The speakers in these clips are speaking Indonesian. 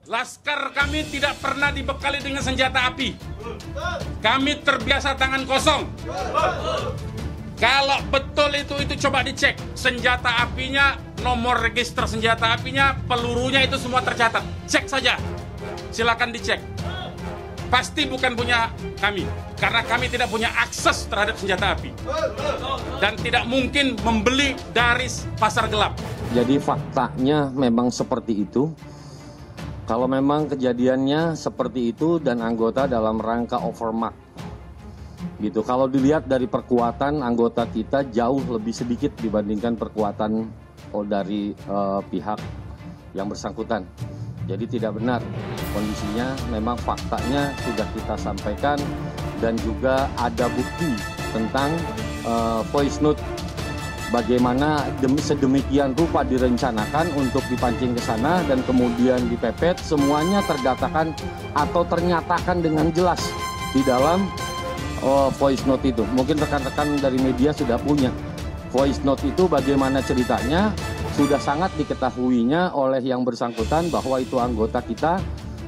Laskar kami tidak pernah dibekali dengan senjata api. Kami terbiasa tangan kosong. Kalau betul itu coba dicek. Senjata apinya, nomor register senjata apinya, pelurunya itu semua tercatat. Cek saja. Silakan dicek. Pasti bukan punya kami. Karena kami tidak punya akses terhadap senjata api. Dan tidak mungkin membeli dari pasar gelap. Jadi faktanya memang seperti itu. Kalau memang kejadiannya seperti itu dan anggota dalam rangka overmark, gitu. Kalau dilihat dari perkuatan anggota kita jauh lebih sedikit dibandingkan perkuatan dari pihak yang bersangkutan. Jadi tidak benar kondisinya. Memang faktanya sudah kita sampaikan dan juga ada bukti tentang voice note. Bagaimana sedemikian rupa direncanakan untuk dipancing ke sana dan kemudian dipepet, semuanya terdatakan atau ternyatakan dengan jelas di dalam voice note itu. Mungkin rekan-rekan dari media sudah punya voice note itu, bagaimana ceritanya sudah sangat diketahuinya oleh yang bersangkutan bahwa itu anggota kita,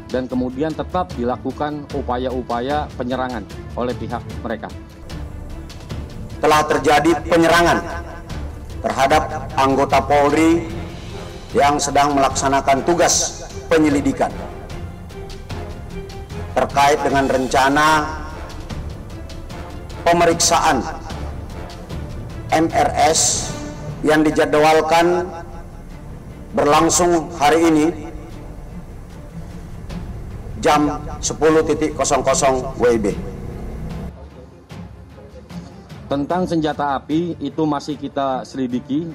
dan kemudian tetap dilakukan upaya-upaya penyerangan oleh pihak mereka. Telah terjadi penyerangan terhadap anggota Polri yang sedang melaksanakan tugas penyelidikan terkait dengan rencana pemeriksaan MRS yang dijadwalkan berlangsung hari ini jam 10.00 WIB. Tentang senjata api itu masih kita selidiki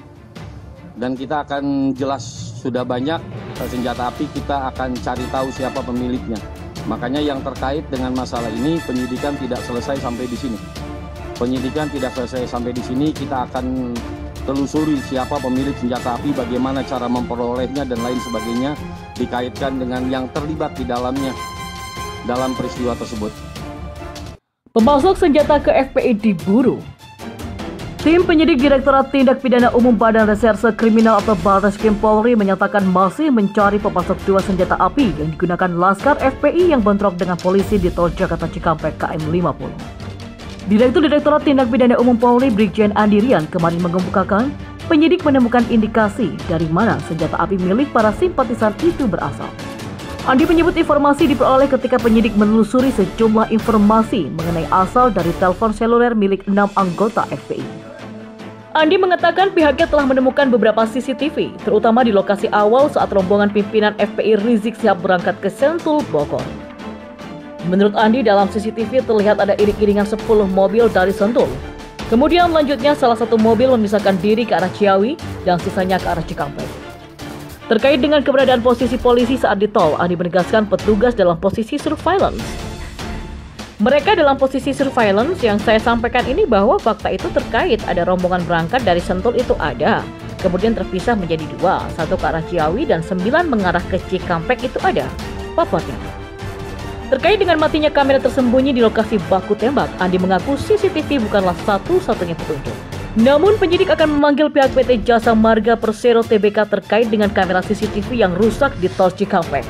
dan kita akan jelas, sudah banyak senjata api, kita akan cari tahu siapa pemiliknya. Makanya yang terkait dengan masalah ini penyidikan tidak selesai sampai di sini. Penyidikan tidak selesai sampai di sini, kita akan telusuri siapa pemilik senjata api, bagaimana cara memperolehnya dan lain sebagainya, dikaitkan dengan yang terlibat di dalamnya dalam peristiwa tersebut. Pemasok senjata ke FPI diburu. Tim penyidik Direktorat Tindak Pidana Umum Badan Reserse Kriminal atau Barreskrim Polri menyatakan masih mencari pemasok 2 senjata api yang digunakan Laskar FPI yang bentrok dengan polisi di Tol Jakarta Cikampek KM 50. Direktorat Tindak Pidana Umum Polri Brigjen Andi Rian kemarin mengemukakan penyidik menemukan indikasi dari mana senjata api milik para simpatisan itu berasal. Andi menyebut informasi diperoleh ketika penyidik menelusuri sejumlah informasi mengenai asal dari telepon seluler milik 6 anggota FPI. Andi mengatakan pihaknya telah menemukan beberapa CCTV, terutama di lokasi awal saat rombongan pimpinan FPI Rizik Syihab berangkat ke Sentul, Bogor. Menurut Andi, dalam CCTV terlihat ada iring-iringan 10 mobil dari Sentul. Kemudian lanjutnya salah satu mobil memisahkan diri ke arah Ciawi dan sisanya ke arah Cikampek. Terkait dengan keberadaan posisi polisi saat di tol, Andi menegaskan petugas dalam posisi surveillance. Mereka dalam posisi surveillance, yang saya sampaikan ini bahwa fakta itu terkait ada rombongan berangkat dari Sentul itu ada. Kemudian terpisah menjadi 2, 1 ke arah Ciawi dan 9 mengarah ke Cikampek itu ada, paparnya. Terkait dengan matinya kamera tersembunyi di lokasi baku tembak, Andi mengaku CCTV bukanlah satu-satunya petunjuk. Namun penyidik akan memanggil pihak PT Jasa Marga Persero Tbk terkait dengan kamera CCTV yang rusak di Tol Cikampek.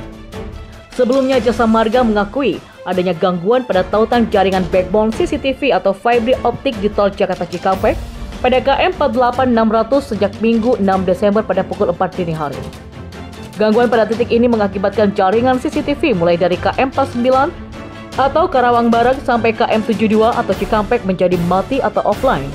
Sebelumnya Jasa Marga mengakui adanya gangguan pada tautan jaringan backbone CCTV atau fiber optik di Tol Jakarta Cikampek pada KM 48600 sejak Minggu 6 Desember pada pukul 4 dini hari. Gangguan pada titik ini mengakibatkan jaringan CCTV mulai dari KM 49 atau Karawang Barat sampai KM 72 atau Cikampek menjadi mati atau offline.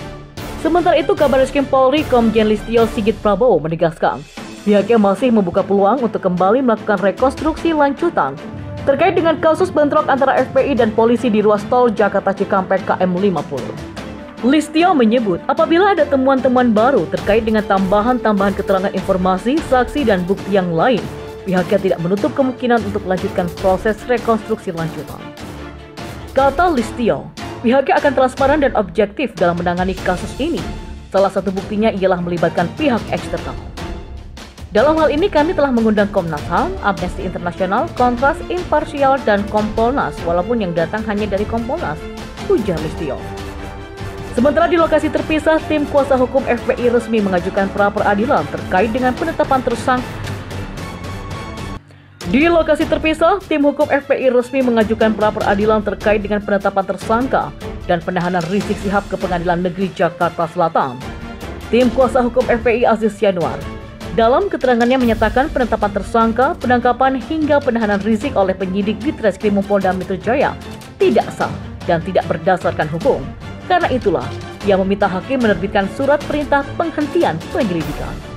Sementara itu, Kabareskrim Polri Komjen Listio Sigit Prabowo menegaskan pihaknya masih membuka peluang untuk kembali melakukan rekonstruksi lanjutan terkait dengan kasus bentrok antara FPI dan polisi di ruas tol Jakarta Cikampek KM 50. Listio menyebut apabila ada temuan-temuan baru terkait dengan tambahan keterangan informasi, saksi, dan bukti yang lain, pihaknya tidak menutup kemungkinan untuk melanjutkan proses rekonstruksi lanjutan. Kata Listio, pihaknya akan transparan dan objektif dalam menangani kasus ini. Salah satu buktinya ialah melibatkan pihak eksternal. Dalam hal ini kami telah mengundang Komnas HAM, Amnesty International, Kontras, Imparsial, dan Kompolnas, walaupun yang datang hanya dari Kompolnas, ujar Listio. Sementara di lokasi terpisah, tim kuasa hukum FPI resmi mengajukan pra peradilan terkait dengan penetapan tersangka. Di lokasi terpisah, tim hukum FPI resmi mengajukan pra-peradilan terkait dengan penetapan tersangka dan penahanan Rizik Syihab ke Pengadilan Negeri Jakarta Selatan. Tim kuasa hukum FPI Aziz Yanuar dalam keterangannya menyatakan penetapan tersangka, penangkapan hingga penahanan Rizik oleh penyidik di Treskrim Polda Metro Jaya tidak sah dan tidak berdasarkan hukum. Karena itulah, ia meminta hakim menerbitkan surat perintah penghentian penyelidikan.